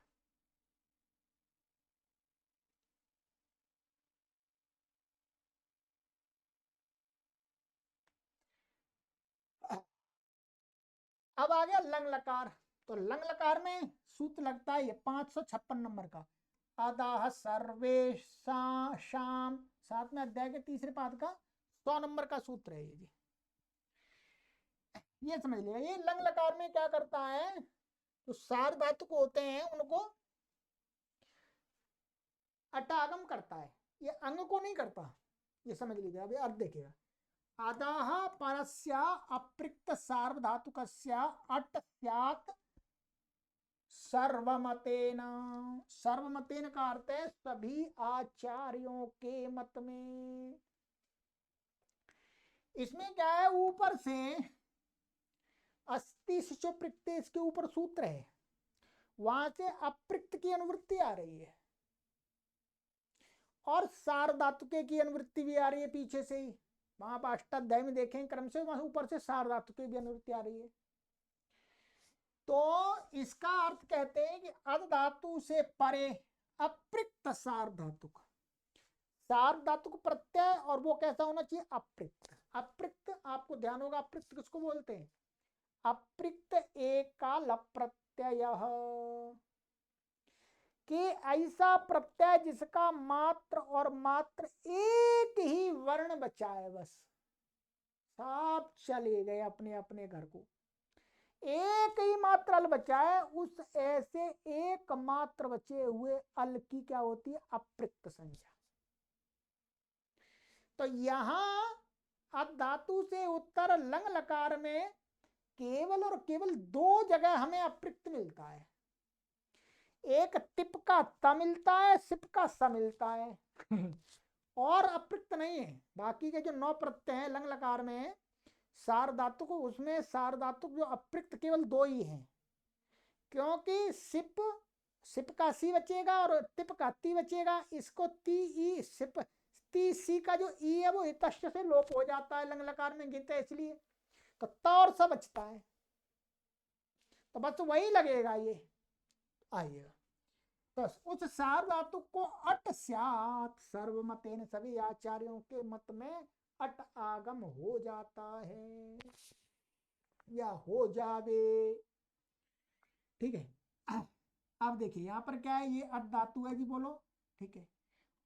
अब आ गया लंग लकार। तो लंग लकार में सूत्र लगता है ये 556 नंबर का, अदाह सर्वेशाम, 7वें अध्याय के 3रे पाद का 100 नंबर का सूत्र है ये जी, ये समझ लिया। ये लंग लकार में क्या करता है, तो सार धातु को होते हैं उनको अटागम करता है, ये अंग को नहीं करता, ये समझ लीजिए। अभी अर्थ देखिएगा, अदाह परस्य अप्रिक्त सार्वधातुकस्य अट स्यात् सर्वमतेन, सर्वमतेन का अर्थ है सभी आचार्यों के मत में। इसमें क्या है, ऊपर से अस्ति शिशु प्रिक्त, इसके ऊपर सूत्र है, वहां से अप्रिक्त की अनुवृत्ति आ रही है, और सार्वधातुके की अनुवृत्ति भी आ रही है पीछे से ही, वहां पर अष्टाध्याय में देखें क्रम से, वहां ऊपर से सार्वधातुके भी अनुवृत्ति आ रही है। तो इसका अर्थ कहते हैं कि अध धातु से परे अप्रिक्त सार्वधातुक, सार्वधातुक प्रत्यय, और वो कैसा होना चाहिए? अप्रिक्त। अप्रिक्त आपको ध्यान होगा, अप्रिक्त किसको बोलते हैं? अप्रिक्त एकाल प्रत्यय, कि ऐसा प्रत्यय जिसका मात्र और मात्र एक ही वर्ण बचा है, बस सब चले गए अपने अपने घर को, एक ही मात्र अल बचा है। उस ऐसे एक मात्र बचे हुए अल की क्या होती है? अप्रिक्त संज्ञा। तो यहां धातु से उत्तर लंग लकार में केवल और केवल दो जगह हमें अप्रिक्त मिलता है। एक टिप का त मिलता है, सिप का स मिलता है और अप्रिक्त नहीं है। बाकी के जो 9 प्रत्यय हैं लंग लकार में सार्वधातुक, उसमें सार्वधातुक जो अप्रिक्त केवल 2 ही हैं, क्योंकि सिप का सी बचेगा और टिप का ती बचेगा। इसको ती ई सिप ती सी का जो ई है वो इतश्च से लोप हो जाता है, लंग लकार में गिनते हैं इसलिए। तो त और स बचता है, तो बस वही लगेगा ये आइएगा। तो उस सार्वधातुक को अट स्यात् सर्वमतेन, सभी आचार्यों के मत में अट आगम हो जाता है या हो जावे। ठीक है। अब देखिए यहाँ पर क्या है, ये अट धातु है जी, बोलो। ठीक है,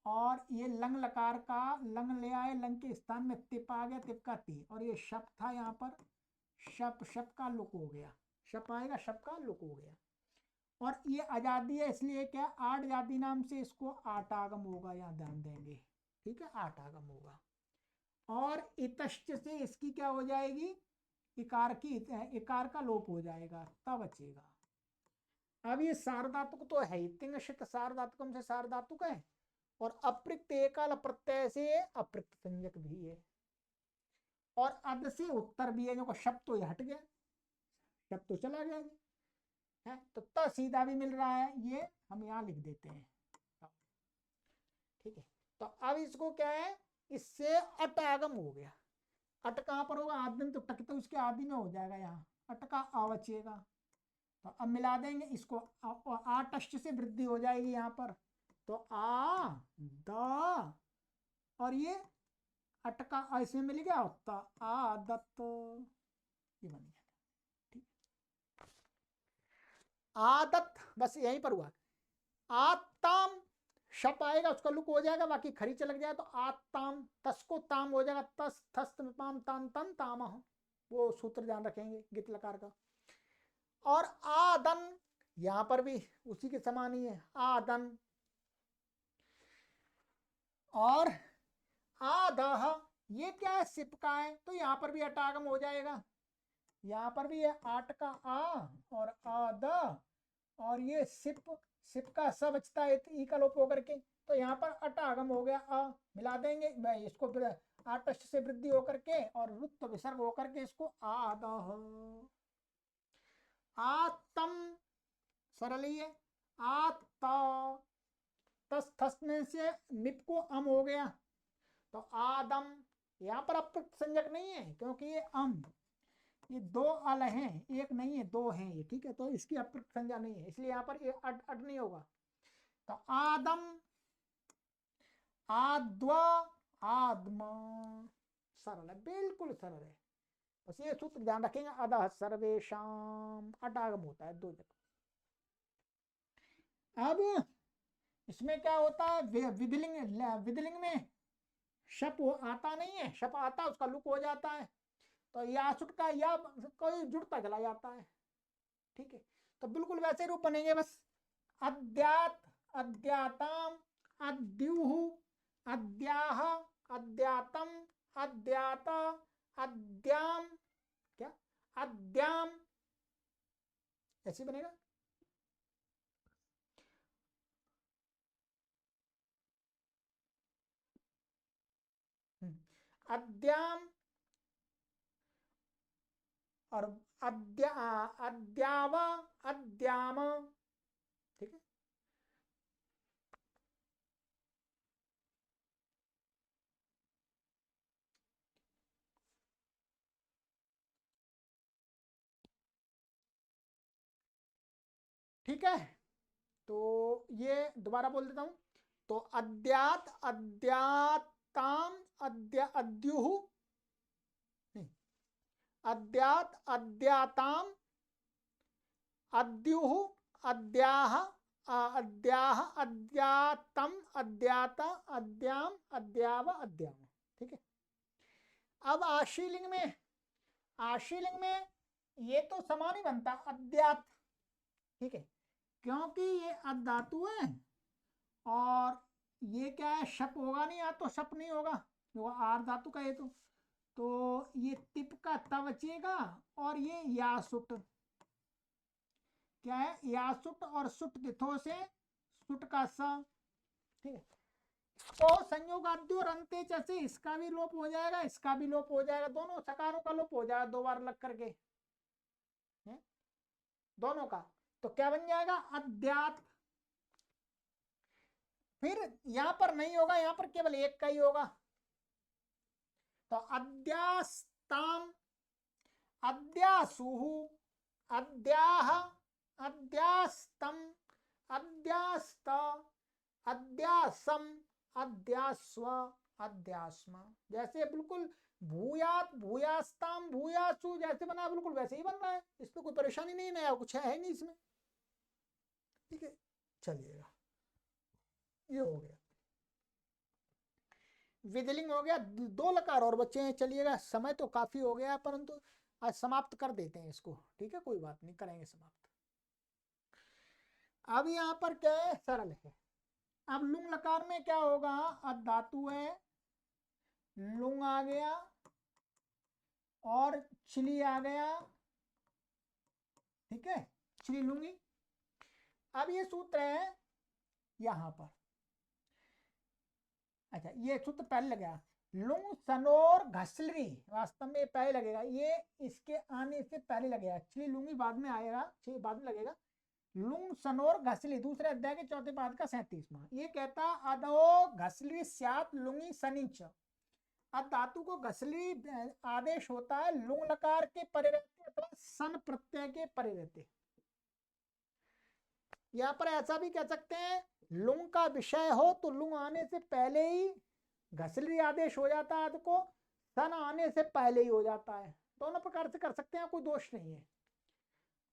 और ये लंग लकार का लंग ले आए, लंग के स्थान में तिप आ गया, तिप का ती, और ये शप था यहाँ पर, शप का लुक हो गया, शप आएगा, शप का लुक हो गया। और ये आजादी है, इसलिए क्या आठ जाति नाम से इसको आठ आगम होगा, यहाँ ध्यान देंगे। ठीक है, आठ आगम होगा। और इतश्च से इसकी क्या हो जाएगी? इकार की, इकार का लोप हो जाएगा, तब बचेगा। अब ये सार्वधातुक तो है ही, तिंगशित सार्वधातुकम से सार्वधातुक है, और अप्रिक्त एकाल प्रत्यय से अप्रिक्त संज्ञक भी है, और अद से उत्तर भी है, जो शब्द तो हट गया, शब्द तो चला गया है, तो त सीधा भी मिल रहा है, ये हम यहाँ लिख देते हैं। ठीक है, तो अब इसको क्या है, इससे अट आगम हो गया। अट कहाँ पर होगा? आदि, तो टक तो उसके आदि में हो जाएगा, यहाँ अट का आ बचेगा। तो अब मिला देंगे इसको, आटष्ट से वृद्धि हो जाएगी यहाँ पर, तो आ द, और ये अट का इसमें मिल गया, आदत, ये बन गया। ठीक, आदत बस यहीं पर हुआ। आताम शप आएगा, उसका लुक हो जाएगा, बाकी खरीच लग जाए तो आताम, तस को ताम हो जाएगा, तस थस ताम ताम तन ताम, वो सूत्र ध्यान रखेंगे गित लकार का। और आदन यहां पर भी उसी के समान ही है, आदन। और आदह ये क्या है? सिप का है, तो यहाँ पर भी अटागम हो जाएगा। यहाँ पर भी है आठ का आ और आद, और ये सिप का स बचता है ई का लोप होकर के, तो यहाँ पर अट आगम हो गया, आ मिला देंगे, मैं इसको फिर आटष्ट से वृद्धि होकर के और रुत्त विसर्ग होकर के इसको आदह, आतम सरल ही है, आता, तस थसने से निप को अम हो गया, तो आदम। यहाँ पर अप्रिक्त संज्ञक नहीं है, क्योंकि ये अम, ये दो अल हैं, एक नहीं है, दो हैं ये। ठीक है, तो इसकी अप्रिक्त संज्ञा नहीं है, इसलिए यहाँ पर ये अड अड नहीं होगा। तो आदम, आद्वा, आदमा, सरल है, बिल्कुल सरल है। बस ये सूत्र ध्यान रखेंगे, अदह सर्वेशम, अटागम होता है 2 जगह। अब इसमें क्या होता है, विधिलिंग में शप आता नहीं है, शप आता उसका लुक हो जाता है, तो या सुट का या कोई जुड़ता चला जाता है। ठीक है, तो बिल्कुल वैसे रूप बनेंगे, बस अद्यात, अद्याताम, अद्युः, अद्याह, अद्यातम, अद्यात, अद्याम, क्या अद्याम, ऐसे बनेगा। अद्याम और अद्याव, अद्याम। ठीक है, ठीक है, तो ये दोबारा बोल देता हूं, तो अद्यात, अद्याताम, अद्युः, अद्यात, अद्याताम, अद्युः, अद्याह, अद्याह, अद्यातम, अद्याता, अद्याम, अद्याव, अद्याम। ठीक है। अब आशीलिंग में, आशीलिंग में ये तो समान ही बनता अद्यात। ठीक है, क्योंकि ये अधातु है और ये क्या है, शप होगा नहीं, या तो शप नहीं होगा, जो आर धातु का ये तो ये तिप का त बचेगा और ये यासुट, क्या है, यासुट और सुट तिथो से सुट का सा। ठीक है, तो संयोगाद्यो और अंत्य जैसे इसका भी लोप हो जाएगा, इसका भी लोप हो जाएगा, दोनों सकारों का लोप हो जाएगा दो बार लग करके है? दोनों का। तो क्या बन जाएगा, अद्यात। फिर यहां पर नहीं होगा, यहां पर केवल एक का ही होगा। तो अद्यास्ताम, अद्यासुहु, अद्याह, अद्यास्तम, अद्यास्त, अद्यासम, अद्यास्व, अद्यास्म। जैसे बिल्कुल भूयात, भूयास्ताम, भूयासु जैसे बना बिल्कुल वैसे ही बन रहा है, इसमें कोई परेशानी नहीं, नया कुछ है नहीं इसमें। ठीक है, चलिएगा, ये हो गया, विधिलिंग हो गया। दो लकार और बच्चे हैं। चलिएगा, समय तो काफी हो गया परंतु आज समाप्त कर देते हैं इसको। ठीक है, कोई बात नहीं, करेंगे समाप्त। अब यहाँ पर क्या है, सरल है। अब लुंग लकार में क्या होगा, धातु है, लुंग आ गया और चिली आ गया। ठीक है, चिली लूंगी। अब ये सूत्र है यहां पर, अच्छा ये सूत्र पहले लगेगा, लुंग सनोर घसलरी, वास्तव में पहले लगेगा, ये इसके आने से पहले लगेगा, चिली लूंगी बाद में आएगा, बाद में लगेगा। लुंग सनोर घसली, दूसरे अध्याय के चौथे पाद का 37वां, ये कहता अदो घसली स्यात लुंगी सनिच। अब धातु को घसली आदेश होता है लुंग लकार के परे रहते अथवा सन प्रत्यय के परे रहते। यहां पर ऐसा भी कह सकते हैं, लुंग का विषय हो तो लुंग आने से पहले ही घसली आदेश हो जाता है, को सन आने से पहले ही हो जाता है। दोनों प्रकार से कर सकते हैं, कोई दोष नहीं है।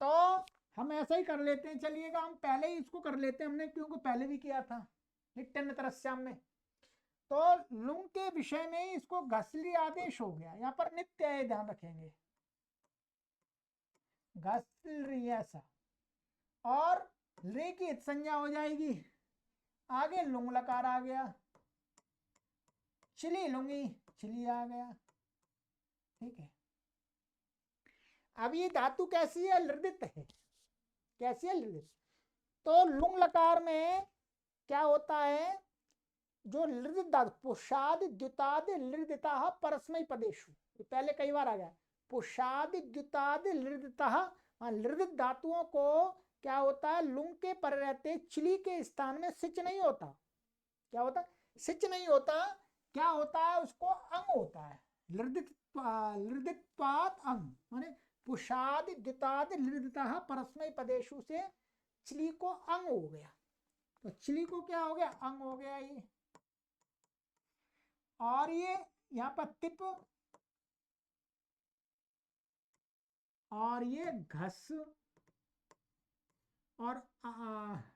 तो हम ऐसा ही कर लेते हैं, चलिएगा हम पहले ही इसको कर लेते हैं, हमने क्योंकि पहले भी किया था नित्य तरस्याम में। तो लुंग के विषय में ही इसको घसली आदेश हो गया, यहाँ पर नित्य है, ध्यान रखेंगे, घसली ऐसा, और रे की संज्ञा हो जाएगी, आगे लुंग लकार आ गया, चिली लुंगी, चिली आ गया। ठीक है, अब ये धातु कैसी है, लृदित है, कैसी है, लृदित। तो लुंग लकार में क्या होता है, जो लृदित धातु, पुषाद द्युताद लृदिता परस्मय पदेशु, पहले कई बार आ गया, पुषाद द्युताद लृदिता, लृदित धातुओं को क्या होता है, लुंग के पर रहते चिली के स्थान में सिच नहीं होता, क्या होता, सिच नहीं होता, क्या होता है, उसको अंग होता है, लृदित्वात् अंग, माने पुषाद द्युताद लृदिता परस्मय पदेशु से चिली को अंग हो गया। तो चिली को क्या हो गया, अंग हो गया ये। और ये यहाँ पर तिप, और ये घस, और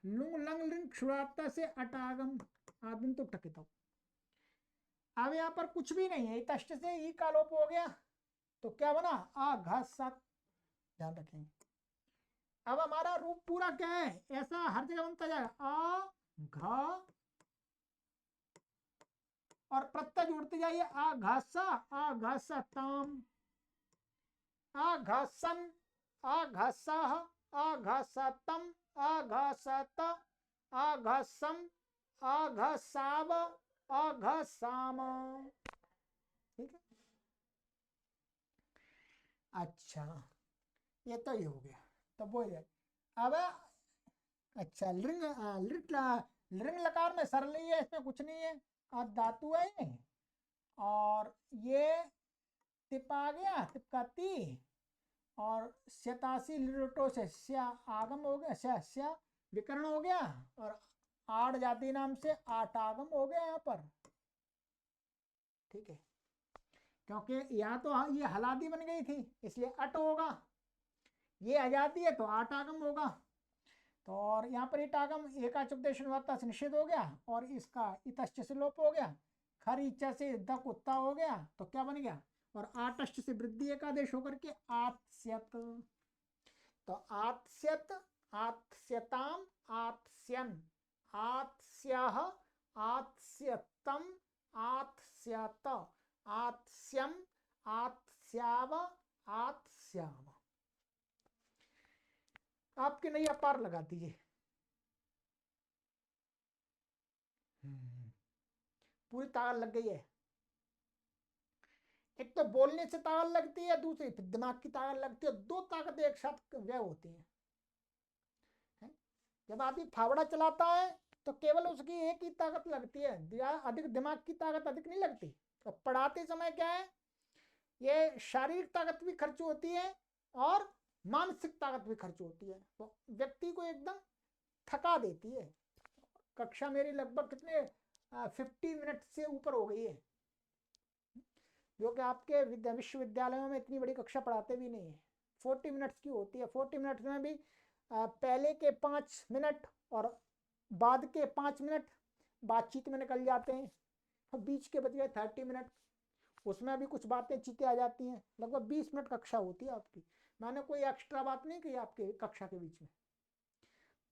लुंग लंग लिंग शुराता से अटागम आदम तो टकित। अब यहाँ पर कुछ भी नहीं है, तष्ट से ई का लोप हो गया, तो क्या बना, आ घस सत, ध्यान रखेंगे। अब हमारा रूप पूरा क्या है, ऐसा हर जगह बनता जाएगा, आ घ और प्रत्यय जोड़ते जाइए, आ घसा, आ घसतम, आ घसन, आ घसह, आ घसतम, आ घसत, आ घसम, आ घसाव, आ घसाम। ठीक है, अच्छा ये तो ये हो गया, तो बोल जाए। अब अच्छा लिंग, लिंग लकार में सरल ही है, इसमें कुछ नहीं है, धातु है ये, और ये तिप आ गया, तिप का ती, और स्यतासी लिटो से स्या आगम हो गया, स्या स्या विकर्ण हो गया, और आठ जाति नाम से आठ आगम हो गया यहाँ पर, ठीक है, क्योंकि यहाँ तो ये हलादी बन गई थी इसलिए अट होगा, ये अजाति है तो आठ आगम होगा। तो और यहाँ पर ईट आगम एकाचुपदेश से निषेध हो गया और इसका इतश्च से लोप हो गया, खर इच्छा से द कुत्ता हो गया तो क्या बन गया, और आटष्ट से वृद्धि एकादेश होकर के आत्स्यत। तो आत्स्यत, आत्स्यताम, आत्स्यन, आत्स्यः, आत्स्यतम, आत्स्यत, आत्स्यम, आत्स्याव, आत्स्याम। आपकी नैया पार लगा दीजिए। पूरी ताकत लग गई है। एक तो बोलने से ताकत लगती है, दूसरी दिमाग की ताकत लगती है, दो ताकतें एक साथ व्यय होती हैं। जब आदमी फावड़ा चलाता है तो केवल उसकी एक ही ताकत लगती है, अधिक दिमाग की ताकत अधिक नहीं लगती। तो पढ़ाते समय क्या है, ये शारीरिक ताकत भी खर्च होती है और मानसिक ताकत भी खर्च होती है, तो व्यक्ति को एकदम थका देती है। कक्षा मेरी लगभग कितने 50 मिनट से ऊपर हो गई है, जो कि आपके विश्वविद्यालयों में इतनी बड़ी कक्षा पढ़ाते भी नहीं है, 40 मिनट्स की होती है। 40 मिनट्स में भी पहले के 5 मिनट और बाद के 5 मिनट बातचीत में निकल जाते हैं, और बीच के बच गए 30 मिनट, उसमें भी कुछ बातें चीतें आ जाती हैं। लगभग 20 मिनट कक्षा होती है आपकी। मैंने कोई एक्स्ट्रा बात नहीं की आपके कक्षा के बीच में,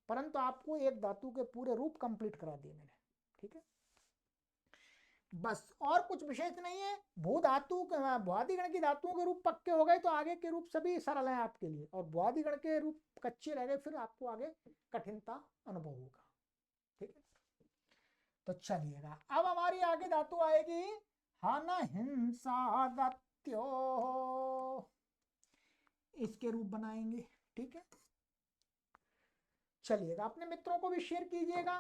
परंतु आपको एक धातु के पूरे रूप कंप्लीट करा दिए मैंने, ठीक है, बस और कुछ विशेष नहीं है। भू धातु भुआदिगण की धातुओं के रूप पक्के हो गए तो आगे के रूप सभी सरल हैं आपके लिए, और भुआदिगण के रूप कच्चे रह गए फिर आपको आगे कठिनता अनुभव होगा, ठीक है। तो चलिएगा, अब हमारी आगे धातु आएगी हन हिंसा गत्यो, इसके रूप बनाएंगे, ठीक है। चलिएगा, अपने मित्रों को भी शेयर कीजिएगा,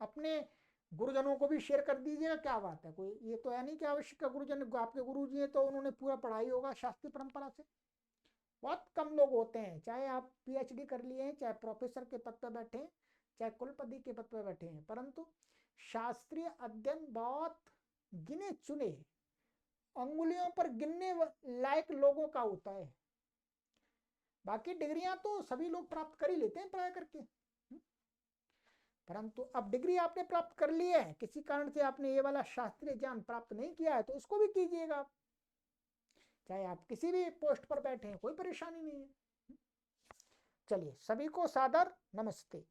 अपने गुरुजनों को भी शेयर कर दीजिएगा। क्या बात है, कोई ये तो है नहीं कि आवश्यक गुरुजन आपके गुरु जी है तो उन्होंने पूरा पढ़ाई होगा शास्त्रीय परंपरा से। बहुत कम लोग होते हैं, चाहे आप पीएचडी कर लिए हैं, चाहे प्रोफेसर के पद पर बैठे हैं, चाहे कुलपति के पद पर बैठे हैं, परंतु शास्त्रीय अध्ययन बहुत गिने चुने अंगुलियों पर गिनने लायक लोगों का होता है। बाकी डिग्रियां तो सभी लोग प्राप्त कर ही लेते हैं पढ़ाई करके, परंतु अब डिग्री आपने प्राप्त कर ली है, किसी कारण से आपने ये वाला शास्त्रीय ज्ञान प्राप्त नहीं किया है तो इसको भी कीजिएगा आप, चाहे आप किसी भी पोस्ट पर बैठे हैं, कोई परेशानी नहीं है। चलिए, सभी को सादर नमस्ते।